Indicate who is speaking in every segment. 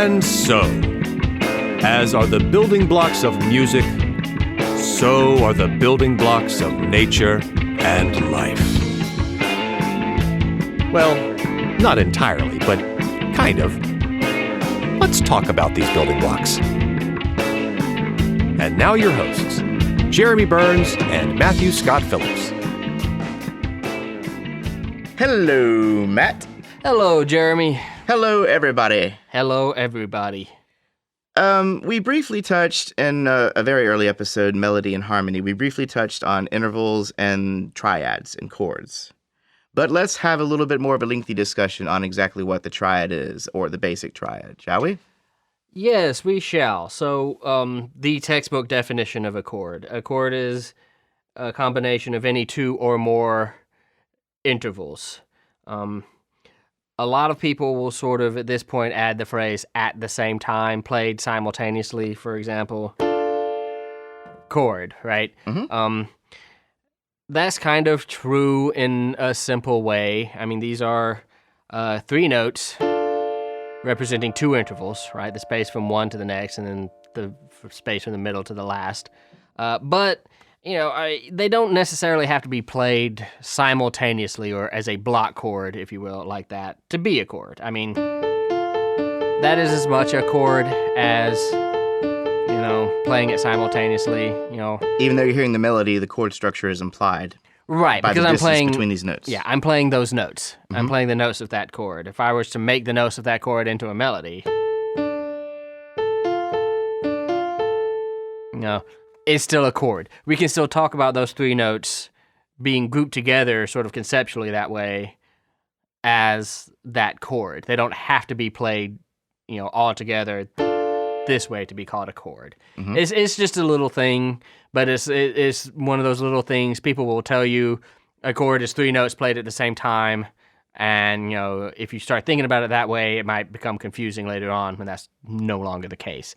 Speaker 1: And so, as are the building blocks of music, so are the building blocks of nature and life. Well, not entirely, but kind of. Let's talk about these building blocks. And now your hosts, Jeremy Burns and Matthew Scott Phillips.
Speaker 2: Hello, Matt.
Speaker 3: Hello, Jeremy.
Speaker 2: Hello, everybody.
Speaker 3: Hello, everybody.
Speaker 2: We briefly touched in a very early episode, Melody and Harmony, we briefly touched on intervals and triads and chords. But let's have a little bit more of a lengthy discussion on exactly what the triad is, or the basic triad, shall we?
Speaker 3: Yes, we shall. So, the textbook definition of a chord. A chord is a combination of any two or more intervals. A lot of people will sort of, at this point, add the phrase at the same time, played simultaneously, for example. Chord, right?
Speaker 2: Mm-hmm.
Speaker 3: That's kind of true in a simple way. I mean, these are three notes representing two intervals, right? The space from one to the next, and then the space from the middle to the last. But, you know, they don't necessarily have to be played simultaneously or as a block chord, if you will, like that, to be a chord. I mean, that is as much a chord as, you know, playing it simultaneously, you know.
Speaker 2: Even though you're hearing the melody, the chord structure is implied.
Speaker 3: Right,
Speaker 2: by
Speaker 3: because
Speaker 2: the
Speaker 3: I'm
Speaker 2: distance
Speaker 3: playing
Speaker 2: between these notes.
Speaker 3: Yeah, I'm playing those notes.
Speaker 2: Mm-hmm.
Speaker 3: I'm playing the notes of that chord. If I was to make the notes of that chord into a melody, no, it's still a chord. We can still talk about those three notes being grouped together sort of conceptually that way as that chord. They don't have to be played, you know, all together this way to be called a chord.
Speaker 2: Mm-hmm.
Speaker 3: It's just a little thing, but it's one of those little things. People will tell you a chord is three notes played at the same time, and, you know, if you start thinking about it that way, it might become confusing later on when that's no longer the case.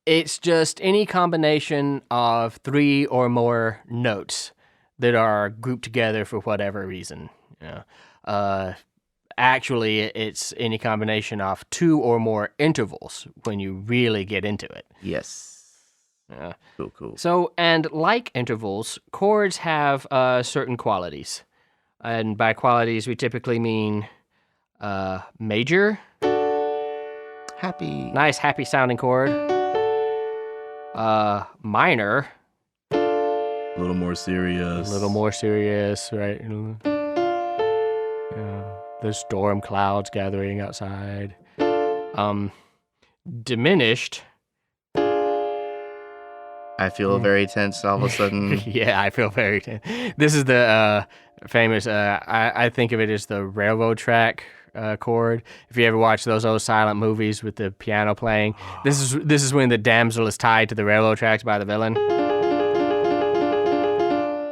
Speaker 3: It's just any combination of three or more notes that are grouped together for whatever reason. You know, actually, it's any combination of two or more intervals when you really get into it.
Speaker 2: Yes. Cool.
Speaker 3: So, and like intervals, chords have certain qualities. And by qualities, we typically mean major.
Speaker 2: Happy.
Speaker 3: Nice, happy sounding chord. Minor.
Speaker 2: A little more serious.
Speaker 3: Right? There's storm clouds gathering outside. Diminished.
Speaker 2: I feel very tense all of a sudden.
Speaker 3: Yeah, I feel very tense. This is the famous, I think of it as the railroad track chord. If you ever watch those old silent movies with the piano playing, this is when the damsel is tied to the railroad tracks by the villain.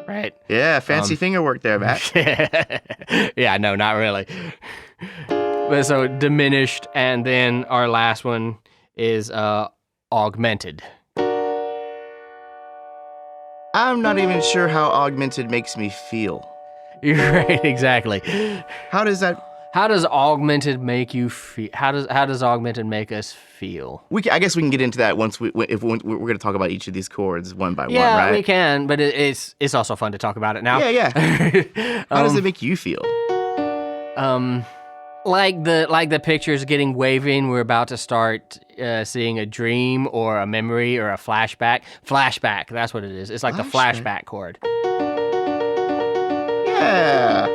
Speaker 3: Right?
Speaker 2: Yeah, fancy finger work there, Matt.
Speaker 3: Yeah, no, not really. But so diminished, and then our last one is augmented.
Speaker 2: I'm not even sure how augmented makes me feel.
Speaker 3: You're right, exactly.
Speaker 2: How does
Speaker 3: augmented make you feel? How does augmented make us feel?
Speaker 2: I guess we can get into that once we're going to talk about each of these chords one by one, right?
Speaker 3: Yeah, we can, but it's also fun to talk about it now.
Speaker 2: Yeah. How does it make you feel?
Speaker 3: Like the pictures getting waving, we're about to start seeing a dream or a memory or a flashback. Flashback, that's what it is. It's like the flashback chord.
Speaker 2: Yeah.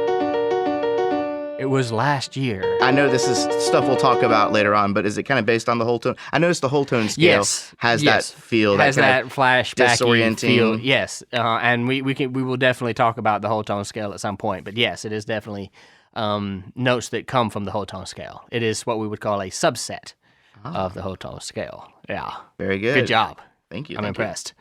Speaker 3: It was last year.
Speaker 2: I know this is stuff we'll talk about later on, but is it kind of based on the whole tone? I noticed the whole tone scale has that feel,
Speaker 3: has
Speaker 2: that
Speaker 3: flashback
Speaker 2: disorienting
Speaker 3: feel. Yes, and we will definitely talk about the whole tone scale at some point. But yes, it is definitely notes that come from the whole tone scale. It is what we would call a subset of the whole tone scale. Yeah.
Speaker 2: Very good.
Speaker 3: Good job.
Speaker 2: Thank you.
Speaker 3: I'm impressed.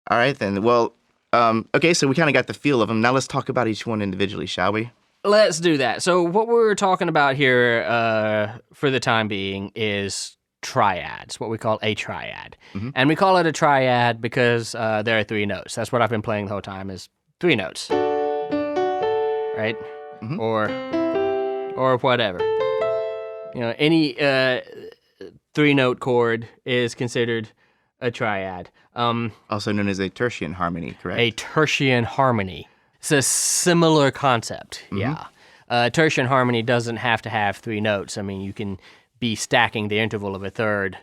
Speaker 2: All right, then. Well, okay, so we kind of got the feel of them. Now let's talk about each one individually, shall we?
Speaker 3: Let's do that. So what we're talking about here for the time being is triads, what we call a triad. Mm-hmm. And we call it a triad because there are three notes. That's what I've been playing the whole time is three notes. Right? Mm-hmm. Or whatever. You know, any three-note chord is considered a triad.
Speaker 2: Also known as a tertian harmony, correct?
Speaker 3: A tertian harmony. It's a similar concept, yeah. Tertian harmony doesn't have to have three notes. I mean, you can be stacking the interval of a third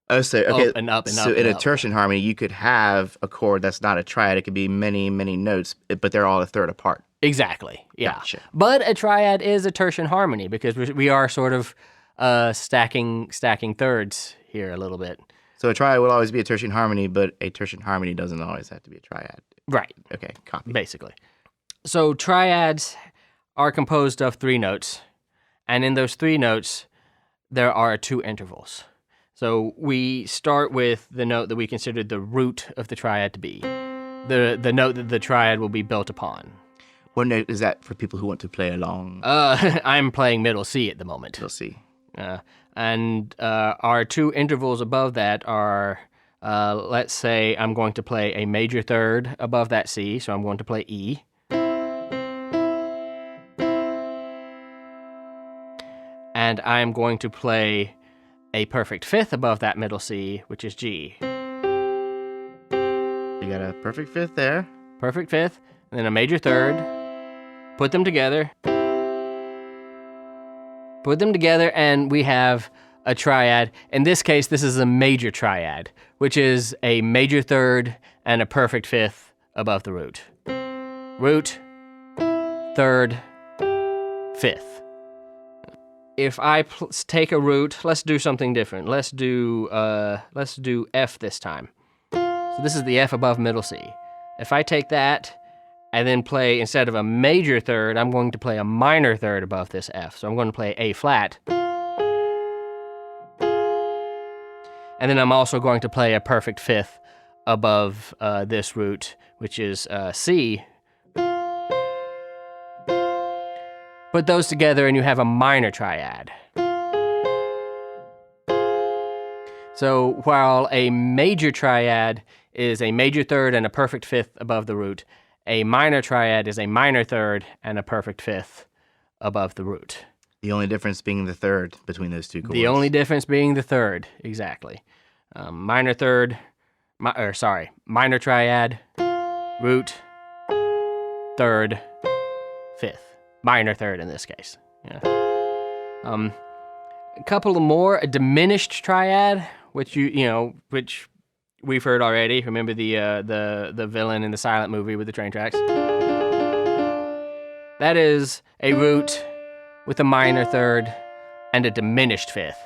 Speaker 2: Oh, so okay.
Speaker 3: up and up and
Speaker 2: so
Speaker 3: up
Speaker 2: in
Speaker 3: and
Speaker 2: a
Speaker 3: up.
Speaker 2: tertian harmony, you could have a chord that's not a triad. It could be many, many notes, but they're all a third apart.
Speaker 3: Exactly, yeah.
Speaker 2: Gotcha.
Speaker 3: But a triad is a tertian harmony because we are sort of stacking thirds here a little bit.
Speaker 2: So a triad will always be a tertian harmony, but a tertian harmony doesn't always have to be a triad.
Speaker 3: Right,
Speaker 2: Okay, copy.
Speaker 3: basically. So triads are composed of three notes, and in those three notes, there are two intervals. So we start with the note that we consider the root of the triad to be, the note that the triad will be built upon.
Speaker 2: What note is that for people who want to play along?
Speaker 3: I'm playing middle C at the moment.
Speaker 2: We'll see.
Speaker 3: And our two intervals above that are, let's say I'm going to play a major third above that C, so I'm going to play E. And I'm going to play a perfect fifth above that middle C, which is G.
Speaker 2: You got a perfect fifth there.
Speaker 3: Perfect fifth, and then a major third. Put them together. And we have a triad. In this case, this is a major triad, which is a major third and a perfect fifth above the root. Root, third, fifth. If I take a root, let's do something different. Let's do F this time. So this is the F above middle C. If I take that and then play, instead of a major third, I'm going to play a minor third above this F. So I'm going to play A flat. And then I'm also going to play a perfect fifth above this root, which is C. Put those together and you have a minor triad. So while a major triad is a major third and a perfect fifth above the root, a minor triad is a minor third and a perfect fifth above the root.
Speaker 2: The only difference being the third between those two chords.
Speaker 3: The only difference being the third, exactly. Minor triad, root, third, fifth. Minor third in this case. Yeah. A couple of more, a diminished triad, which which we've heard already. Remember the villain in the Silent movie with the train tracks? That is a root with a minor third and a diminished fifth,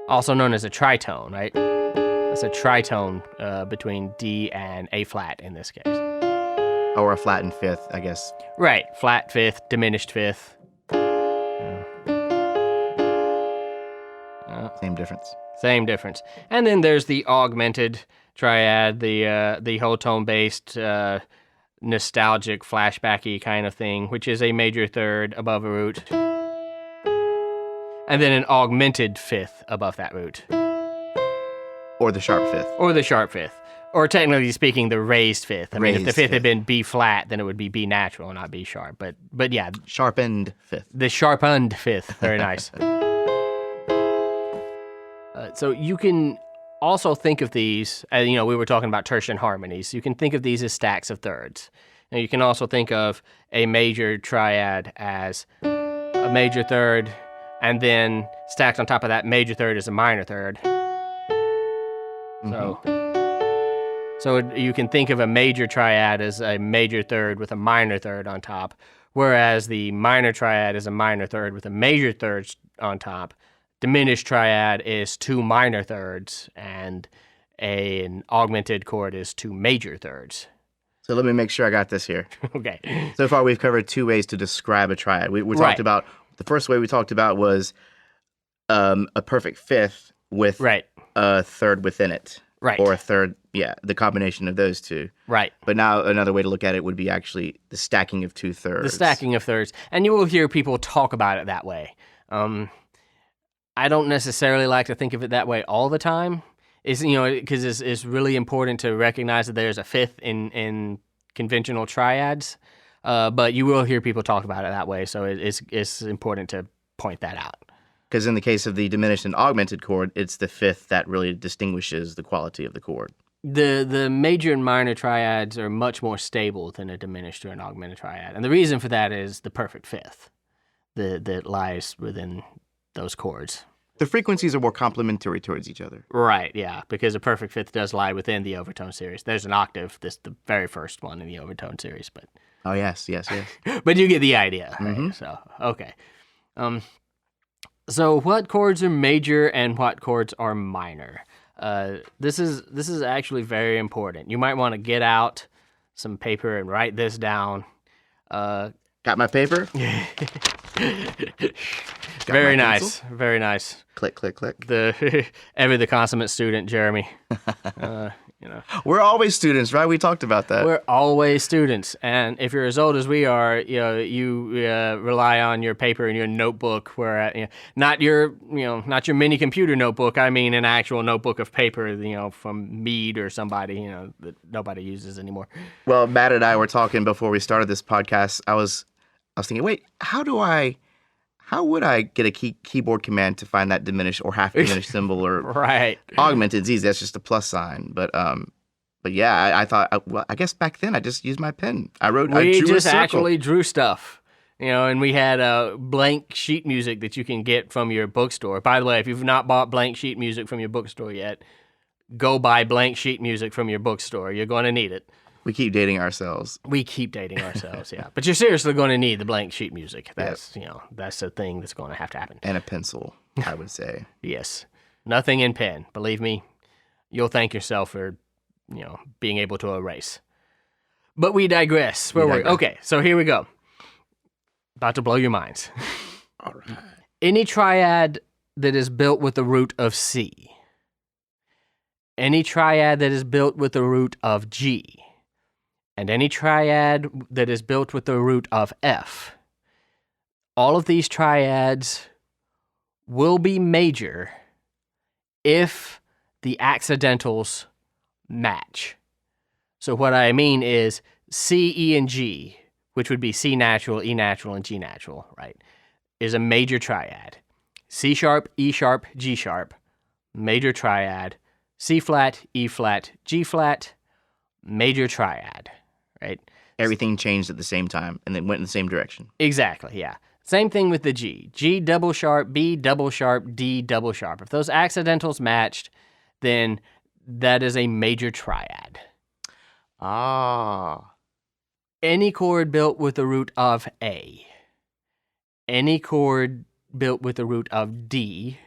Speaker 3: also known as a tritone, right? That's a tritone between D and A flat in this case.
Speaker 2: Or a flattened fifth, I guess.
Speaker 3: Right, flat fifth, diminished fifth.
Speaker 2: Same difference.
Speaker 3: Same difference. And then there's the augmented triad, the whole tone-based, nostalgic, flashbacky kind of thing, which is a major third above a root. And then an augmented fifth above that root.
Speaker 2: Or the sharp fifth.
Speaker 3: Or the sharp fifth. Or technically speaking, the raised fifth. I mean, if the
Speaker 2: Raised
Speaker 3: fifth had
Speaker 2: fifth.
Speaker 3: been B flat, then it would be B natural, not B sharp. But yeah,
Speaker 2: Sharpened fifth.
Speaker 3: the sharpened fifth. Very nice. So you can also think of these, we were talking about tertian harmonies. You can think of these as stacks of thirds. Now you can also think of a major triad as a major third, and then stacked on top of that major third is a minor third. So you can think of a major triad as a major third with a minor third on top, whereas the minor triad is a minor third with a major third on top. Diminished triad is two minor thirds, and an augmented chord is two major thirds.
Speaker 2: So let me make sure I got this here.
Speaker 3: Okay.
Speaker 2: So far, we've covered two ways to describe a triad. We
Speaker 3: Right.
Speaker 2: talked about, the first way we talked about was a perfect fifth with
Speaker 3: Right.
Speaker 2: a third within it.
Speaker 3: Right.
Speaker 2: Or a third, the combination of those two.
Speaker 3: Right.
Speaker 2: But now another way to look at it would be actually the stacking of two thirds.
Speaker 3: The stacking of thirds. And you will hear people talk about it that way. I don't necessarily like to think of it that way all the time. Because it's really important to recognize that there's a fifth in conventional triads. But you will hear people talk about it that way, so it's important to point that out.
Speaker 2: Because in the case of the diminished and augmented chord, it's the fifth that really distinguishes the quality of the chord.
Speaker 3: The major and minor triads are much more stable than a diminished or an augmented triad. And the reason for that is the perfect fifth that lies within those chords.
Speaker 2: The frequencies are more complementary towards each other.
Speaker 3: Right, yeah, because a perfect fifth does lie within the overtone series. There's an octave, this the very first one in the overtone series, but
Speaker 2: Oh, yes.
Speaker 3: but you get the idea.
Speaker 2: Mhm.
Speaker 3: Right? So, okay. So what chords are major and what chords are minor? This is actually very important. You might want to get out some paper and write this down.
Speaker 2: Got my paper? Got
Speaker 3: Very
Speaker 2: my
Speaker 3: nice,
Speaker 2: pencil?
Speaker 3: very nice.
Speaker 2: Click, click, click.
Speaker 3: The consummate student, Jeremy.
Speaker 2: We're always students, right? We talked about that.
Speaker 3: We're always students, and if you're as old as we are, you rely on your paper and your notebook. Where not your mini computer notebook. I mean, an actual notebook of paper. From Mead or somebody. That nobody uses anymore.
Speaker 2: Well, Matt and I were talking before we started this podcast. I was thinking, wait, how would I get a keyboard command to find that diminished or half diminished symbol or
Speaker 3: Right.
Speaker 2: augmented? It's easy. That's just a plus sign. But yeah, I thought, well, I guess back then I just used my pen. I drew
Speaker 3: We
Speaker 2: a
Speaker 3: just
Speaker 2: circle.
Speaker 3: actually drew stuff. And we had blank sheet music that you can get from your bookstore. By the way, if you've not bought blank sheet music from your bookstore yet, go buy blank sheet music from your bookstore. You're going to need it.
Speaker 2: We keep dating ourselves.
Speaker 3: We keep dating ourselves, yeah. But you're seriously going to need the blank sheet music. That's that's a thing that's going to have to happen.
Speaker 2: And a pencil, I would say.
Speaker 3: Yes. Nothing in pen. Believe me, you'll thank yourself for, being able to erase. But we digress. Okay, so here we go. About to blow your minds.
Speaker 2: All right.
Speaker 3: Any triad that is built with the root of C. Any triad that is built with the root of G. And any triad that is built with the root of F. All of these triads will be major if the accidentals match. So what I mean is C, E, and G, which would be C natural, E natural, and G natural, right, is a major triad. C sharp, E sharp, G sharp, major triad. C flat, E flat, G flat, major triad, right?
Speaker 2: Everything changed at the same time and then went in the same direction.
Speaker 3: Exactly, yeah. Same thing with the G. G double sharp, B double sharp, D double sharp. If those accidentals matched, then that is a major triad.
Speaker 2: Ah.
Speaker 3: Any chord built with the root of A, any chord built with the root of D,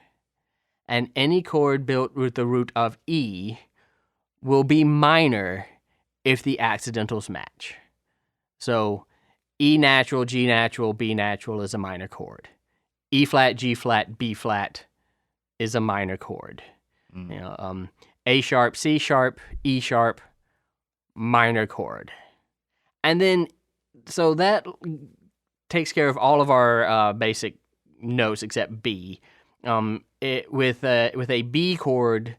Speaker 3: and any chord built with the root of E will be minor if the accidentals match. So E natural, G natural, B natural is a minor chord. E flat, G flat, B flat is a minor chord. A sharp, C sharp, E sharp, minor chord. And then, so that takes care of all of our basic notes except B. With a B chord,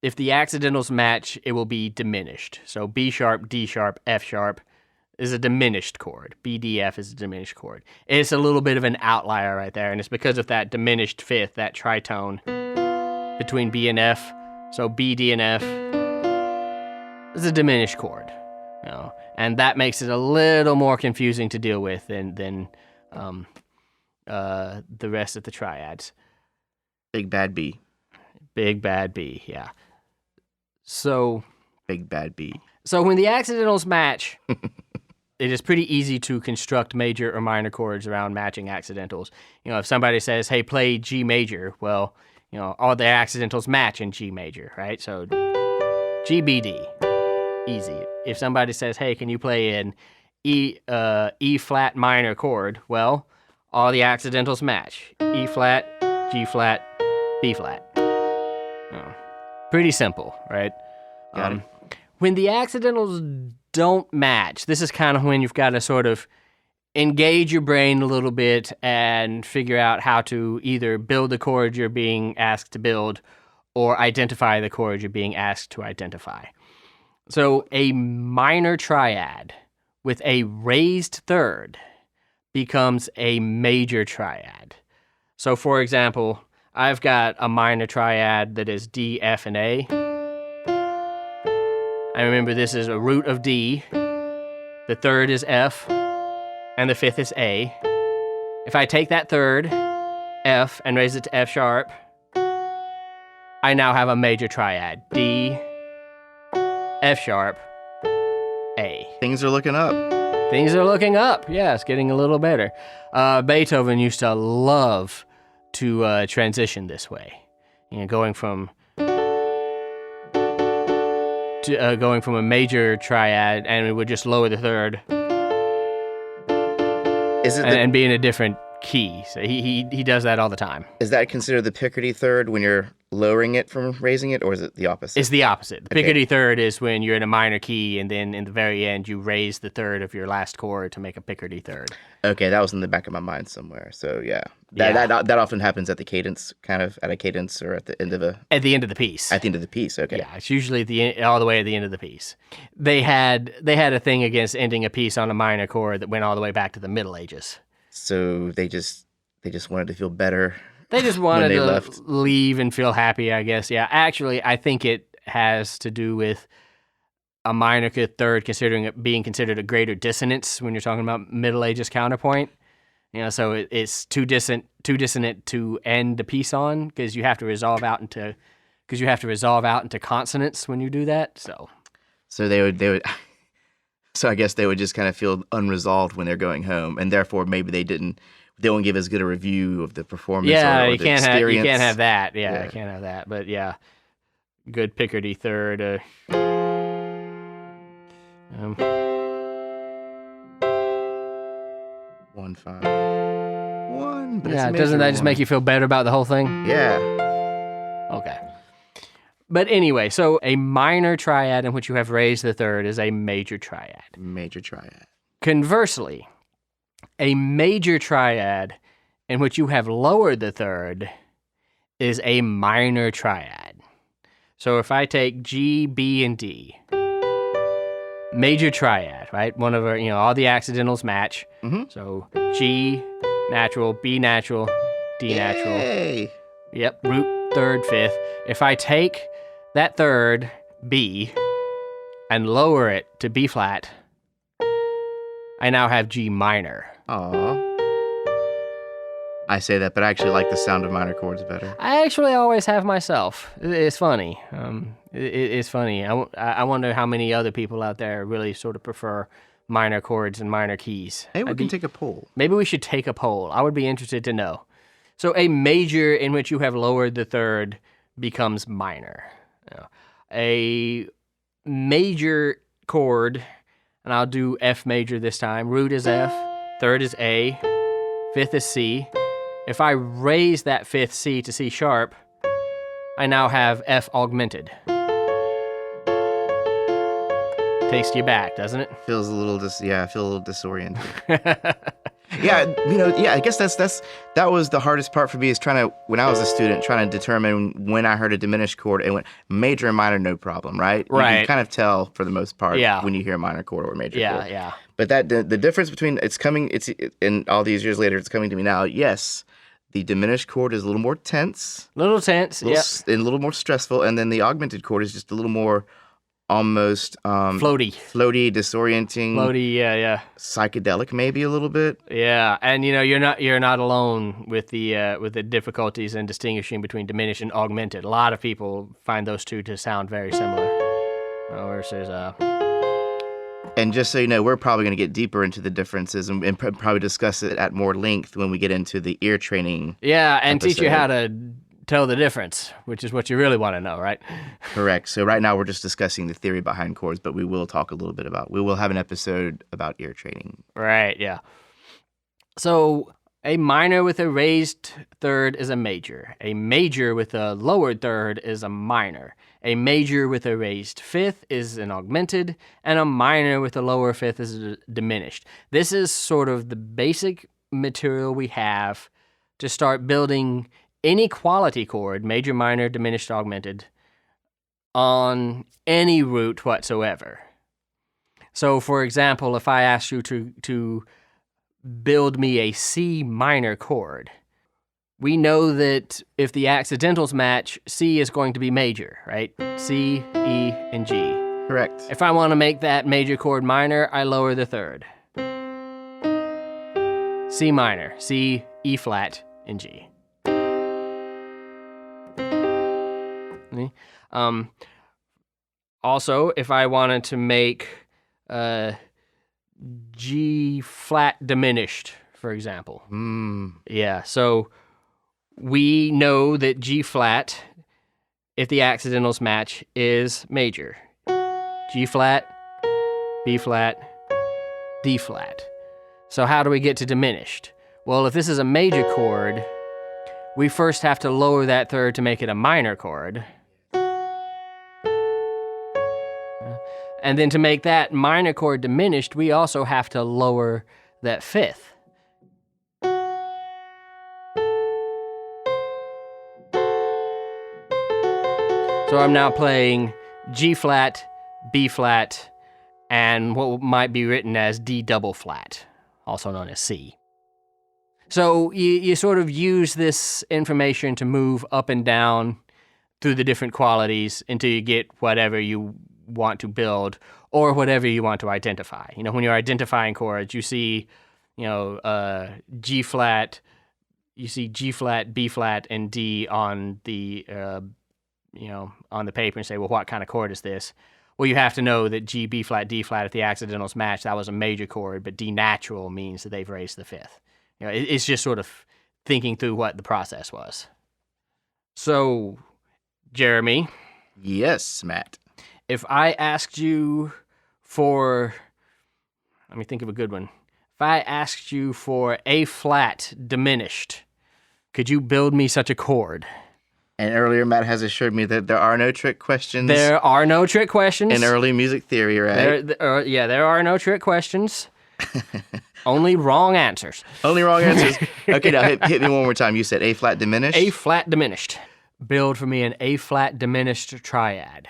Speaker 3: if the accidentals match, it will be diminished. So B sharp, D sharp, F sharp is a diminished chord. B, D, F is a diminished chord. It's a little bit of an outlier right there, and it's because of that diminished fifth, that tritone between B and F. So B, D, and F is a diminished chord. And that makes it a little more confusing to deal with than the rest of the triads.
Speaker 2: Big bad B.
Speaker 3: Big bad B, yeah. So
Speaker 2: Big bad B.
Speaker 3: So when the accidentals match, it is pretty easy to construct major or minor chords around matching accidentals. If somebody says, hey, play G major, well, all the accidentals match in G major, right? So G, B, D, easy. If somebody says, hey, can you play an E flat minor chord, well, all the accidentals match. E flat, G flat, B flat. Pretty simple, right?
Speaker 2: Got it.
Speaker 3: When the accidentals don't match, this is kind of when you've got to sort of engage your brain a little bit and figure out how to either build the chord you're being asked to build or identify the chord you're being asked to identify. So a minor triad with a raised third becomes a major triad. So, for example, I've got a minor triad that is D, F, and A. I remember this is a root of D, the third is F, and the fifth is A. If I take that third, F, and raise it to F sharp, I now have a major triad. D, F sharp, A.
Speaker 2: Things are looking up.
Speaker 3: Things are looking up. Yeah, it's getting a little better. Beethoven used to love to transition this way. Going from a major triad, and it would just lower the third, and be in a different key. So he does that all the time.
Speaker 2: Is that considered the Picardy third when you're lowering it from raising it, or is it the opposite?
Speaker 3: It's the opposite. The Picardy third is when you're in a minor key, and then in the very end you raise the third of your last chord to make a Picardy third.
Speaker 2: Okay, that was in the back of my mind somewhere. So that often happens at the cadence, kind of at a cadence, or at the end of the
Speaker 3: piece.
Speaker 2: At the end of the piece. Okay.
Speaker 3: Yeah, it's usually all the way at the end of the piece. They had a thing against ending a piece on a minor chord that went all the way back to the Middle Ages.
Speaker 2: So they just wanted to feel better.
Speaker 3: They just wanted to
Speaker 2: left.
Speaker 3: leave and feel happy, I guess. Yeah, actually, I think it has to do with a minor third being considered a greater dissonance when you're talking about Middle Ages counterpoint. So it's too dissonant to end the piece on, because you have to resolve out into consonants when you do that.
Speaker 2: So they would. So I guess they would just kind of feel unresolved when they're going home, and therefore maybe they won't give as good a review of the performance.
Speaker 3: Yeah,
Speaker 2: or
Speaker 3: you
Speaker 2: the
Speaker 3: can't
Speaker 2: experience.
Speaker 3: have that. Yeah, you can't have that. But yeah, good Picardy third.
Speaker 2: 1 5 1. But
Speaker 3: yeah, doesn't that just make you feel better about the whole thing?
Speaker 2: Yeah.
Speaker 3: Okay. But anyway, so a minor triad in which you have raised the third is a major triad.
Speaker 2: Major triad.
Speaker 3: Conversely, a major triad in which you have lowered the third is a minor triad. So if I take G, B, and D, major triad, right? One of our, all the accidentals match.
Speaker 2: Mm-hmm.
Speaker 3: So G, natural, B, natural, D, natural.
Speaker 2: Yay.
Speaker 3: Yep, root, third, fifth. If I take that third, B, and lower it to B flat, I now have G minor.
Speaker 2: Aww. I say that, but I actually like the sound of minor chords better.
Speaker 3: I actually always have myself. It's funny. It's funny. I wonder how many other people out there really sort of prefer minor chords and minor keys.
Speaker 2: Maybe we can take a poll.
Speaker 3: Maybe we should take a poll. I would be interested to know. So a major in which you have lowered the third becomes minor. A major chord, and I'll do F major this time. Root is F, third is A, fifth is C. If I raise that fifth C to C sharp, I now have F augmented. Takes you back, doesn't it?
Speaker 2: Feels a little I feel a little disoriented. I guess that was the hardest part for me, is when I was a student, trying to determine when I heard a diminished chord, it went major and minor, no problem, right?
Speaker 3: Right.
Speaker 2: You can kind of tell for the most part when you hear a minor chord or a major chord.
Speaker 3: Yeah.
Speaker 2: But the difference between in all these years later, it's coming to me now. Yes, the diminished chord is a little more tense. And a little more stressful, and then the augmented chord is just a little more almost floaty, disorienting,
Speaker 3: yeah,
Speaker 2: psychedelic, maybe a little bit.
Speaker 3: Yeah, and you're not alone with the difficulties in distinguishing between diminished and augmented. A lot of people find those two to sound very similar.
Speaker 2: And just so you know, we're probably going to get deeper into the differences and probably discuss it at more length when we get into the ear training.
Speaker 3: Yeah, and
Speaker 2: episode.
Speaker 3: teach you how to tell the difference, which is what you really want to know, right?
Speaker 2: Correct. So right now we're just discussing the theory behind chords, but we will talk a little bit we will have an episode about ear training.
Speaker 3: Right, yeah. So a minor with a raised third is a major. A major with a lowered third is a minor. A major with a raised fifth is an augmented, and a minor with a lower fifth is a diminished. This is sort of the basic material we have to start building any quality chord, major, minor, diminished, augmented, on any root whatsoever. So, for example, if I ask you to build me a C minor chord, we know that if the accidentals match, C is going to be major, right? C, E, and G.
Speaker 2: Correct.
Speaker 3: If I want to make that major chord minor, I lower the third. C minor, C, E flat, and G. Also, if I wanted to make G flat diminished, for example. Yeah, so we know that G flat, if the accidentals match, is major. G flat, B flat, D flat. So how do we get to diminished? Well, if this is a major chord, we first have to lower that third to make it a minor chord. And then to make that minor chord diminished, we also have to lower that fifth. So I'm now playing G flat, B flat, and what might be written as D double flat, also known as C. So you sort of use this information to move up and down through the different qualities until you get whatever you want to build or whatever you want to identify. You know, when you're identifying chords, you see, G flat, you see G flat, B flat, and D on the, on the paper and say, well, what kind of chord is this? Well, you have to know that G, B flat, D flat, if the accidentals match, that was a major chord, but D natural means that they've raised the fifth. You know, it's just sort of thinking through what the process was. So, Jeremy.
Speaker 2: Yes, Matt.
Speaker 3: If I asked you for, let me think of a good one. If I asked you for A flat diminished, could you build me such a chord?
Speaker 2: And earlier, Matt has assured me that there are no trick questions.
Speaker 3: There are no trick questions.
Speaker 2: In early music theory, right?
Speaker 3: There are no trick questions. Only wrong answers.
Speaker 2: Only wrong answers. Okay, now hit me one more time. You said A flat diminished?
Speaker 3: A flat diminished. Build for me an A flat diminished triad.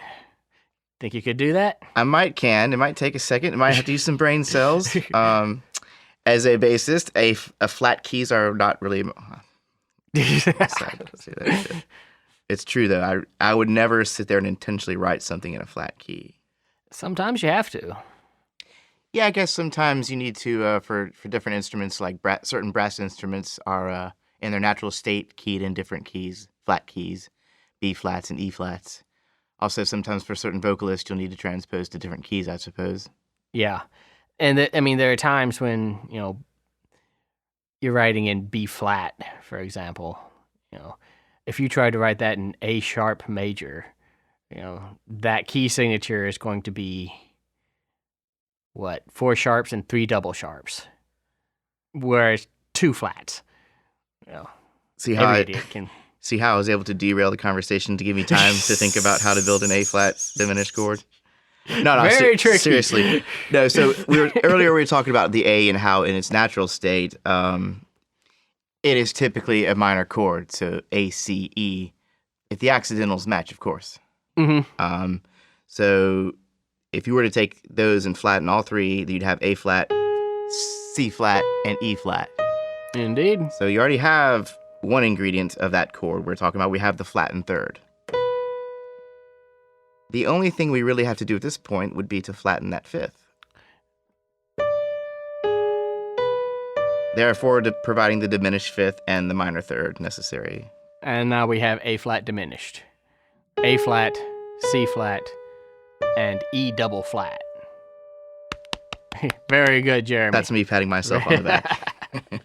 Speaker 3: Think you could do that?
Speaker 2: I might can. It might take a second. It might have to use some brain cells. As a bassist, a flat keys are not really... It's true, though. I would never sit there and intentionally write something in a flat key.
Speaker 3: Sometimes you have to.
Speaker 2: Yeah, I guess sometimes you need to, for different instruments, like certain brass instruments are in their natural state keyed in different keys, flat keys, B flats and E flats. Also, sometimes for certain vocalists, you'll need to transpose to different keys, I suppose.
Speaker 3: Yeah. And there are times when, you're writing in B flat, for example. If you try to write that in A sharp major, that key signature is going to be, 4 sharps and 3 double sharps. Whereas 2 flats.
Speaker 2: See how I was able to derail the conversation to give me time to think about how to build an A flat diminished chord? No,
Speaker 3: Very tricky.
Speaker 2: Seriously. No, so earlier we were talking about the A and how in its natural state, it is typically a minor chord, so A, C, E, if the accidentals match, of course.
Speaker 3: Mm-hmm.
Speaker 2: So if you were to take those and flatten all three, you'd have A flat, C flat, and E flat.
Speaker 3: Indeed.
Speaker 2: So you already have one ingredient of that chord we're talking about. We have the flattened third. The only thing we really have to do at this point would be to flatten that fifth. Therefore, providing the diminished fifth and the minor third necessary.
Speaker 3: And now we have A flat diminished. A flat, C flat, and E double flat. Very good, Jeremy.
Speaker 2: That's me patting myself on the back.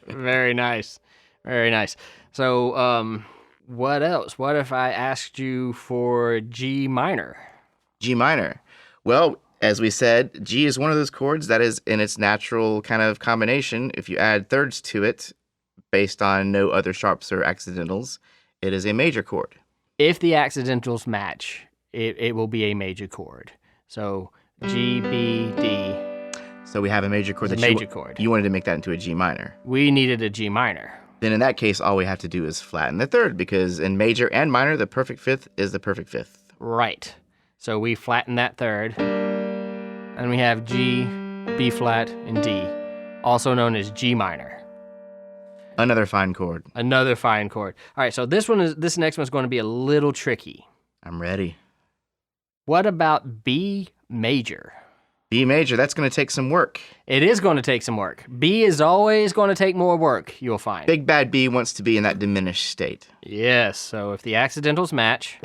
Speaker 3: Very nice. Very nice. So, what else? What if I asked you for G minor?
Speaker 2: G minor. Well, as we said, G is one of those chords that is in its natural kind of combination. If you add thirds to it, based on no other sharps or accidentals, it is a major chord.
Speaker 3: If the accidentals match, it will be a major chord. So G, B, D.
Speaker 2: So we have a major chord.
Speaker 3: Chord.
Speaker 2: You wanted to make that into a G minor.
Speaker 3: We needed a G minor.
Speaker 2: Then in that case, all we have to do is flatten the third, because in major and minor, the perfect fifth is the perfect fifth.
Speaker 3: Right. So we flatten that third, and we have G, B flat, and D, also known as G minor.
Speaker 2: Another fine chord.
Speaker 3: Another fine chord. All right, so this next one's going to be a little tricky.
Speaker 2: I'm ready.
Speaker 3: What about B major?
Speaker 2: B major, that's going to take some work.
Speaker 3: It is going to take some work. B is always going to take more work, you'll find.
Speaker 2: Big bad B wants to be in that diminished state.
Speaker 3: Yes, so if the accidentals match,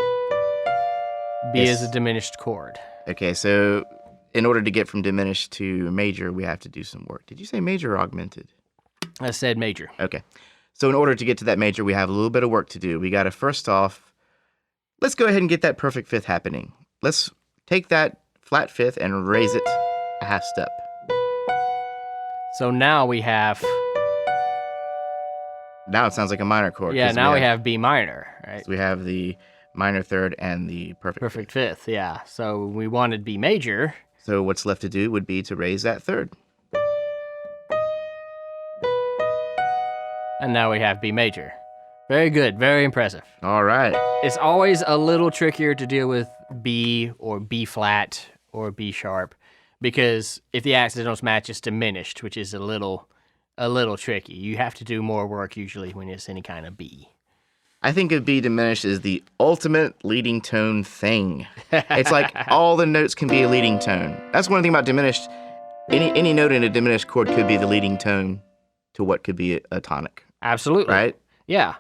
Speaker 3: B is a diminished chord.
Speaker 2: Okay, so in order to get from diminished to major, we have to do some work. Did you say major or augmented?
Speaker 3: I said major.
Speaker 2: Okay. So in order to get to that major, we have a little bit of work to do. We got to first off, let's go ahead and get that perfect fifth happening. Let's take that flat fifth and raise it a half step.
Speaker 3: So now we have...
Speaker 2: Now it sounds like a minor chord.
Speaker 3: Yeah, now we have B minor, right?
Speaker 2: So we have the minor third and the perfect
Speaker 3: fifth, yeah. So we wanted B major.
Speaker 2: So what's left to do would be to raise that third.
Speaker 3: And now we have B major. Very good, very impressive.
Speaker 2: All right.
Speaker 3: It's always a little trickier to deal with B or B flat or B sharp because if the accidentals match, it's diminished, which is a little tricky. You have to do more work usually when it's any kind of B.
Speaker 2: I think of B diminished as the ultimate leading tone thing. It's like all the notes can be a leading tone. That's one thing about diminished. Any note in a diminished chord could be the leading tone to what could be a tonic.
Speaker 3: Absolutely.
Speaker 2: Right?
Speaker 3: Yeah.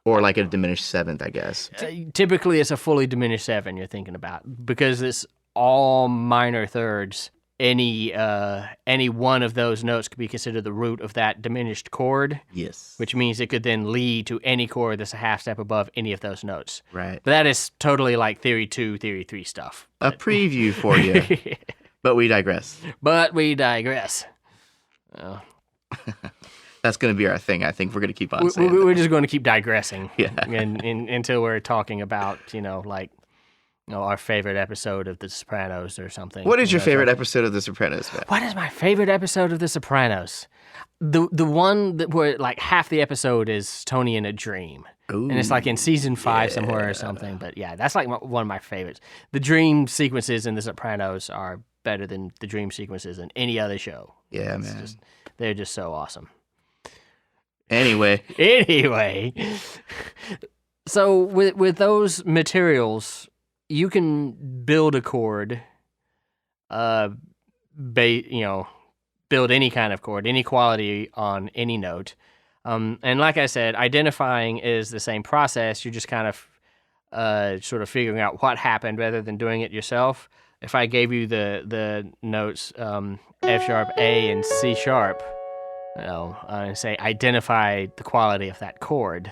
Speaker 2: Or like a diminished seventh, I guess.
Speaker 3: Typically, it's a fully diminished seven you're thinking about because it's all minor thirds. Any one of those notes could be considered the root of that diminished chord.
Speaker 2: Yes.
Speaker 3: Which means it could then lead to any chord that's a half step above any of those notes.
Speaker 2: Right.
Speaker 3: But that is totally like Theory 2, Theory 3 stuff.
Speaker 2: A preview for you. But we digress.
Speaker 3: Oh.
Speaker 2: That's going to be our thing. I think we're going to keep on saying
Speaker 3: We're just going to keep digressing.
Speaker 2: Yeah.
Speaker 3: Until we're talking about, our favorite episode of The Sopranos or something.
Speaker 2: What is your favorite episode of The Sopranos, Matt?
Speaker 3: What is my favorite episode of The Sopranos? The one where like half the episode is Tony in a dream.
Speaker 2: Ooh,
Speaker 3: and it's like in season 5 somewhere or something. But yeah, that's like one of my favorites. The dream sequences in The Sopranos are better than the dream sequences in any other show.
Speaker 2: Yeah, man.
Speaker 3: They're just so awesome.
Speaker 2: Anyway.
Speaker 3: So with those materials, you can build a chord, build any kind of chord, any quality on any note. And like I said, identifying is the same process. You're just kind of sort of figuring out what happened rather than doing it yourself. If I gave you the notes F sharp, A, and C sharp, and say identify the quality of that chord,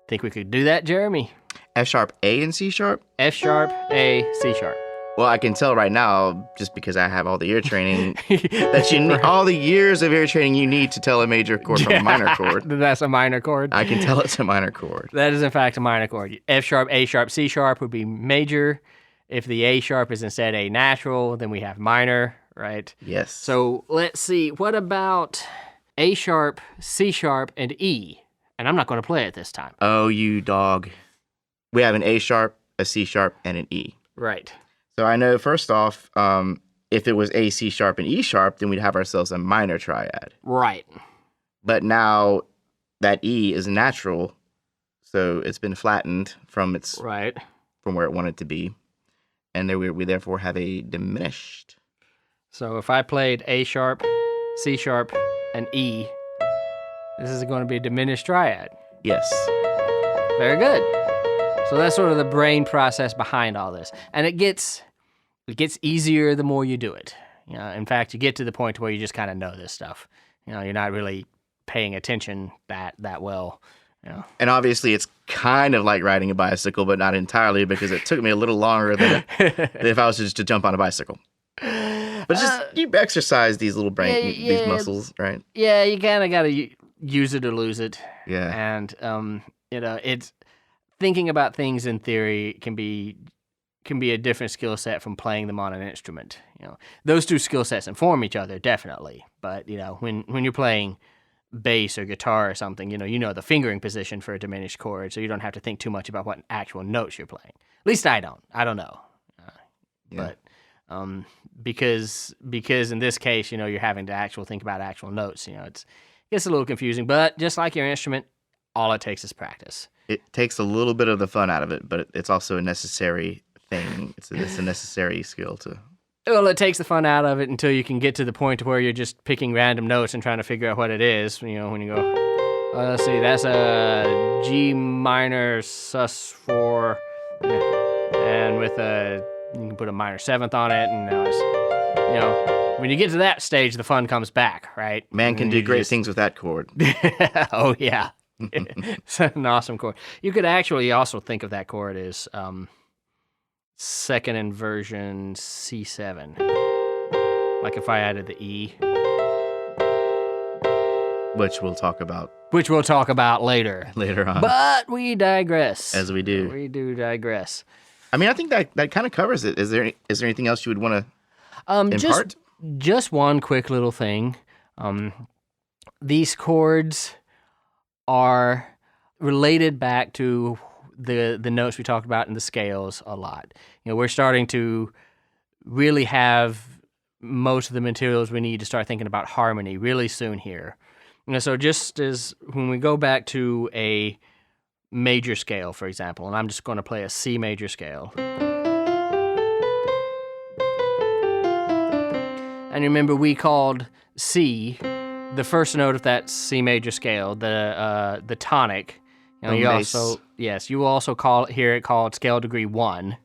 Speaker 3: think we could do that, Jeremy?
Speaker 2: F sharp, A, and C sharp?
Speaker 3: F sharp, A, C sharp.
Speaker 2: Well, I can tell right now, just because I have all the ear training, that you need all the years of ear training you need to tell a major chord from a minor chord.
Speaker 3: That's a minor chord.
Speaker 2: I can tell it's a minor chord.
Speaker 3: That is, in fact, a minor chord. F sharp, A sharp, C sharp would be major. If the A sharp is instead a natural, then we have minor, right?
Speaker 2: Yes.
Speaker 3: So let's see. What about A sharp, C sharp, and E? And I'm not going to play it this time.
Speaker 2: Oh, you dog. We have an A sharp, a C sharp, and an E.
Speaker 3: Right.
Speaker 2: So I know, first off, if it was A, C sharp, and E sharp, then we'd have ourselves a minor triad.
Speaker 3: Right.
Speaker 2: But now that E is natural, so it's been flattened from from where it wanted to be. And there we therefore have a diminished.
Speaker 3: So if I played A sharp, C sharp, and E, this is going to be a diminished triad.
Speaker 2: Yes.
Speaker 3: Very good. So that's sort of the brain process behind all this. And it gets easier the more you do it. In fact, you get to the point where you just kind of know this stuff. You're not really paying attention that well.
Speaker 2: And obviously it's kind of like riding a bicycle, but not entirely, because it took me a little longer than if I was just to jump on a bicycle. But just you exercise these little these muscles, right?
Speaker 3: Yeah, you kind of got to use it or lose it.
Speaker 2: Yeah.
Speaker 3: And it's thinking about things in theory can be a different skill set from playing them on an instrument. Those two skill sets inform each other definitely, but when you're playing bass or guitar or something, you know the fingering position for a diminished chord, so you don't have to think too much about what actual notes you're playing. At least I don't. I don't know. But because in this case, you're having to think about actual notes. Gets a little confusing, but just like your instrument, all it takes is practice.
Speaker 2: It takes a little bit of the fun out of it, but it's also a necessary thing. It's a necessary skill to...
Speaker 3: Well, it takes the fun out of it until you can get to the point where you're just picking random notes and trying to figure out what it is. When you go, let's see, that's a G minor sus4, and with you can put a minor seventh on it, and now it's, when you get to that stage, the fun comes back, right?
Speaker 2: Man can do great things with that chord.
Speaker 3: Oh, yeah. It's an awesome chord. You could actually also think of that chord as second inversion C7. Like if I added the E.
Speaker 2: Which we'll talk about.
Speaker 3: Which we'll talk about later.
Speaker 2: Later on.
Speaker 3: But we digress.
Speaker 2: As we do.
Speaker 3: We do digress.
Speaker 2: I mean, I think that kind of covers it. Is there anything else you would want to impart?
Speaker 3: Just one quick little thing. These chords are related back to the notes we talked about in the scales a lot. We're starting to really have most of the materials we need to start thinking about harmony really soon here. So just as when we go back to a major scale, for example, and I'm just going to play a C major scale. And remember, we called C the first note of that C major scale, the tonic. You also you will also hear it called scale degree 1.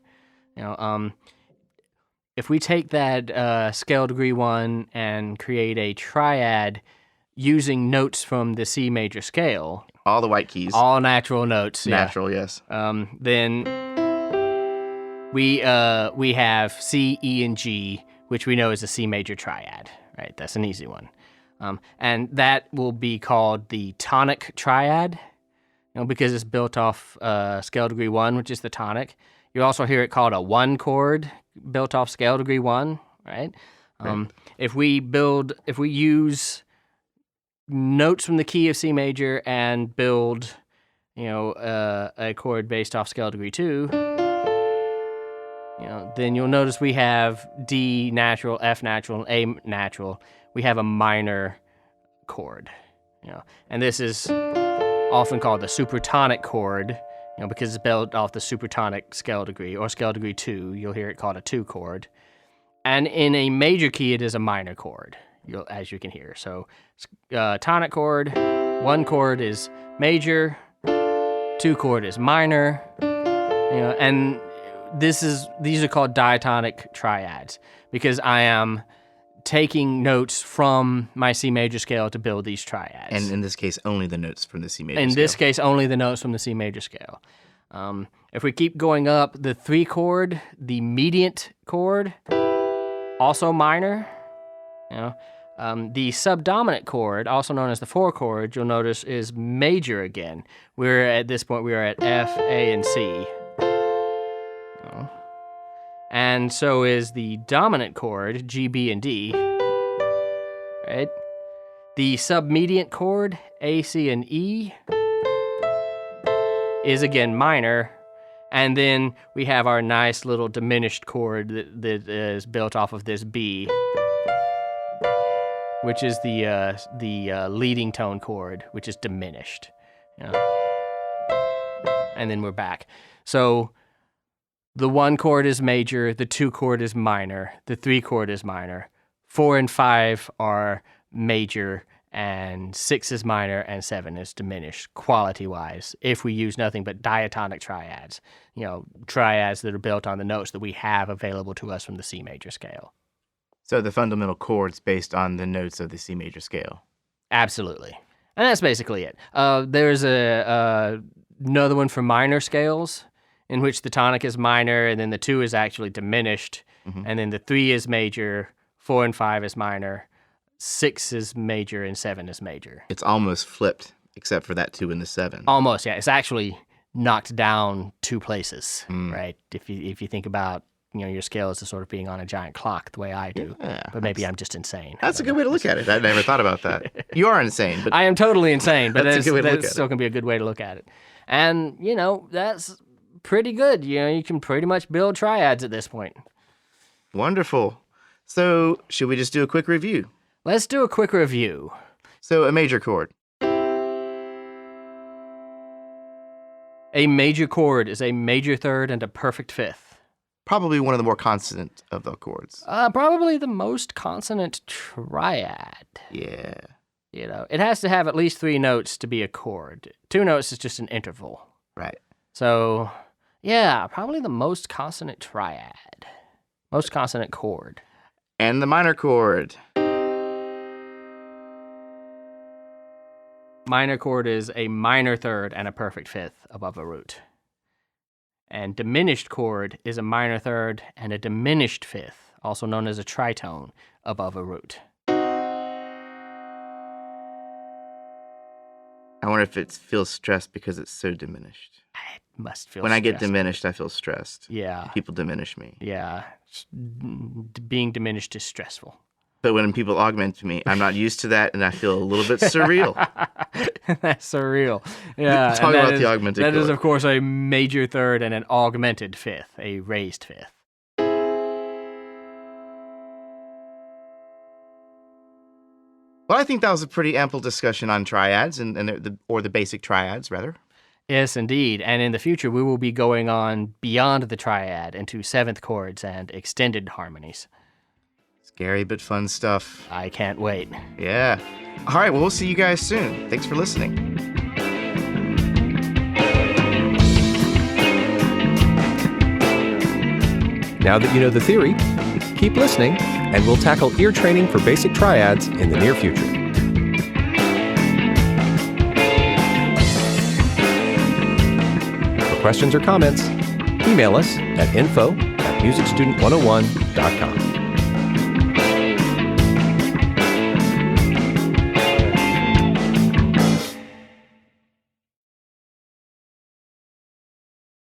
Speaker 3: If we take that scale degree 1 and create a triad using notes from the C major scale,
Speaker 2: all the white keys,
Speaker 3: all natural notes,
Speaker 2: natural, yes.
Speaker 3: Then we have C, E, and G, which we know is a C major triad. Right, that's an easy one. And that will be called the tonic triad, because it's built off scale degree 1, which is the tonic. You also hear it called a 1 chord built off scale degree 1, right? If we use notes from the key of C major and build, a chord based off scale degree 2, then you'll notice we have D natural, F natural, and A natural. We have a minor chord, and this is often called the supertonic chord, because it's built off the supertonic scale degree, or scale degree 2. You'll hear it called a 2 chord. And in a major key, it is a minor chord, as you can hear. So tonic chord, 1 chord is major, 2 chord is minor, and these are called diatonic triads, because I am taking notes from my C major scale to build these triads.
Speaker 2: And in this case, only the notes from the C major scale.
Speaker 3: In this case, only the notes from the C major scale. If we keep going up, the 3 chord, the mediant chord, also minor. The subdominant chord, also known as the 4 chord, you'll notice is major again. At this point, we are at F, A, and C. And so is the dominant chord, G, B, and D. Right? The submediant chord, A, C, and E, is again minor. And then we have our nice little diminished chord that is built off of this B, which is the leading tone chord, which is diminished. And then we're back. So the 1 chord is major, the 2 chord is minor, the 3 chord is minor, 4 and 5 are major, and 6 is minor, and 7 is diminished, quality-wise, if we use nothing but diatonic triads, triads that are built on the notes that we have available to us from the C major scale.
Speaker 2: So the fundamental chords based on the notes of the C major scale.
Speaker 3: Absolutely. And that's basically it. There's another one for minor scales, in which the tonic is minor, and then the 2 is actually diminished, and then the 3 is major, 4 and 5 is minor, 6 is major, and 7 is major.
Speaker 2: It's almost flipped, except for that 2 and the 7.
Speaker 3: Almost, yeah. It's actually knocked down 2 places, right? If you think about your scale as sort of being on a giant clock, the way I do.
Speaker 2: Yeah,
Speaker 3: but maybe I'm just insane.
Speaker 2: That's a good way to look at it. I never thought about that. You are insane, but
Speaker 3: I am totally insane, but
Speaker 2: that's
Speaker 3: still can be a good way to look at it. And that's pretty good. You can pretty much build triads at this point.
Speaker 2: Wonderful. So, should we just do a quick review?
Speaker 3: Let's do a quick review.
Speaker 2: So a major chord.
Speaker 3: A major chord is a major third and a perfect fifth.
Speaker 2: Probably one of the more consonant of the chords.
Speaker 3: Probably the most consonant triad.
Speaker 2: Yeah.
Speaker 3: You know, it has to have at least 3 notes to be a chord. 2 notes is just an interval.
Speaker 2: Right.
Speaker 3: So, yeah, probably the most consonant triad. Most consonant chord.
Speaker 2: And the minor chord.
Speaker 3: Minor chord is a minor third and a perfect fifth above a root. And diminished chord is a minor third and a diminished fifth, also known as a tritone, above a root.
Speaker 2: I wonder if it feels stressed because it's so diminished.
Speaker 3: It must feel
Speaker 2: When I get
Speaker 3: stressful.
Speaker 2: diminished, I feel stressed.
Speaker 3: Yeah.
Speaker 2: People diminish me.
Speaker 3: Yeah. Being diminished is stressful.
Speaker 2: But when people augment me, I'm not used to that, and I feel a little bit surreal.
Speaker 3: That's surreal. Yeah.
Speaker 2: Talk about the augmented
Speaker 3: That is,
Speaker 2: chord.
Speaker 3: of course, a major third and an augmented fifth, a raised fifth.
Speaker 2: Well, I think that was a pretty ample discussion on triads, or the basic triads, rather.
Speaker 3: Yes, indeed. And in the future, we will be going on beyond the triad into seventh chords and extended harmonies.
Speaker 2: Scary but fun stuff.
Speaker 3: I can't wait.
Speaker 2: Yeah. All right, well, we'll see you guys soon. Thanks for listening.
Speaker 1: Now that you know the theory, keep listening, and we'll tackle ear training for basic triads in the near future. For questions or comments, email us at info@musicstudent101.com.